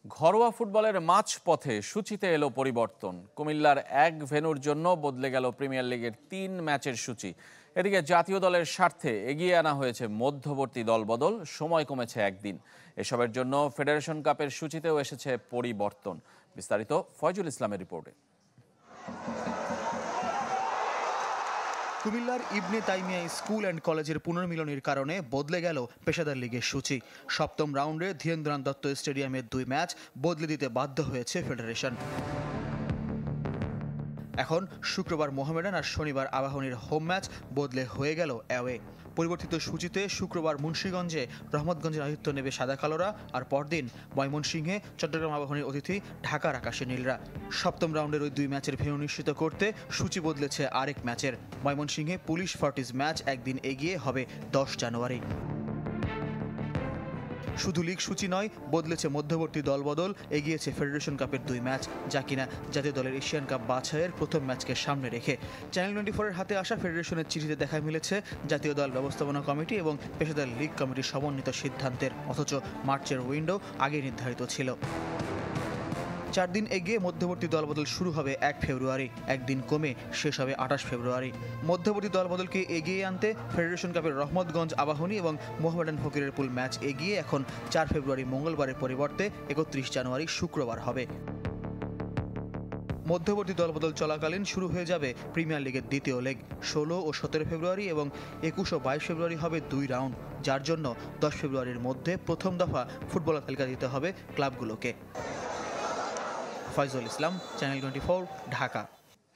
ঘরোয়া ফুটবলের মাঝপথে সূচিতে এলো পরিবর্তন। কুমিল্লার এক ভেন্যুর জন্য বদলে গেল প্রিমিয়ার লিগের ৩ ম্যাচের সূচি। এদিকে জাতীয় দলের স্বার্থে এগিয়ে আনা হয়েছে মধ্যবর্তী দলবদল, সময় কমেছে একদিন। এসবের জন্য ফেডারেশন কাপের সূচিতেও এসেছে পরিবর্তন। বিস্তারিত ফয়জুল ইসলামের রিপোর্টে। কুমিল্লার ইবনে তাইমিয়া স্কুল অ্যান্ড কলেজের পুনর্মিলনীর কারণে বদলে গেল পেশাদার লিগের সূচি। সপ্তম রাউন্ডে ধীরেন্দ্রনাথ দত্ত স্টেডিয়ামের 2 ম্যাচ বদলে দিতে বাধ্য হয়েছে ফেডারেশন। এখন শুক্রবার মোহামেডান আর শনিবার আবাহনীর হোম ম্যাচ বদলে হয়ে গেল অ্যাওয়ে। পরিবর্তিত সূচিতে শুক্রবার মুন্সিগঞ্জে রহমতগঞ্জের আতিথ্য নেবে সাদা কালোরা, আর পরদিন ময়মনসিংহে চট্টগ্রাম আবাহনীর অতিথি ঢাকার আকাশে নীলরা। সপ্তম রাউন্ডের ওই 2 ম্যাচের ভেন্যু নিশ্চিত করতে সূচি বদলেছে আরেক ম্যাচের। ময়মনসিংহে পুলিশ ফর্টিস ম্যাচ একদিন এগিয়ে হবে 10 জানুয়ারি। শুধু লিগ সূচি নয়, বদলেছে মধ্যবর্তী দলবদল, এগিয়েছে ফেডারেশন কাপের 2 ম্যাচ, যা কিনা জাতীয় দলের এশিয়ান কাপ বাছাইয়ের প্রথম ম্যাচকে সামনে রেখে। চ্যানেল 24-এর হাতে আসা ফেডারেশনের চিঠিতে দেখা মিলেছে জাতীয় দল ব্যবস্থাপনা কমিটি এবং পেশাদার লিগ কমিটির সমন্বিত সিদ্ধান্তের, অথচ মার্চের উইন্ডো আগে নির্ধারিত ছিল। 4 দিন এগিয়ে মধ্যবর্তী দলবদল শুরু হবে 1 ফেব্রুয়ারি, একদিন কমে শেষ হবে 28 ফেব্রুয়ারি। মধ্যবর্তী দলবদলকে এগিয়ে আনতে ফেডারেশন কাপের রহমতগঞ্জ আবাহনী এবং মোহামেডান ফকিরের পুল ম্যাচ এগিয়ে এখন 4 ফেব্রুয়ারি মঙ্গলবারের পরিবর্তে 31 জানুয়ারি শুক্রবার হবে। মধ্যবর্তী দলবদল চলাকালীন শুরু হয়ে যাবে প্রিমিয়ার লিগের দ্বিতীয় লেগ। 16 ও 17 ফেব্রুয়ারি এবং 21 ও 22 ফেব্রুয়ারি হবে 2 রাউন্ড, যার জন্য 10 ফেব্রুয়ারির মধ্যে প্রথম দফা ফুটবলার তালিকা দিতে হবে ক্লাবগুলোকে। ফয়জুল ইসলাম, চ্যানেল 24, ঢাকা।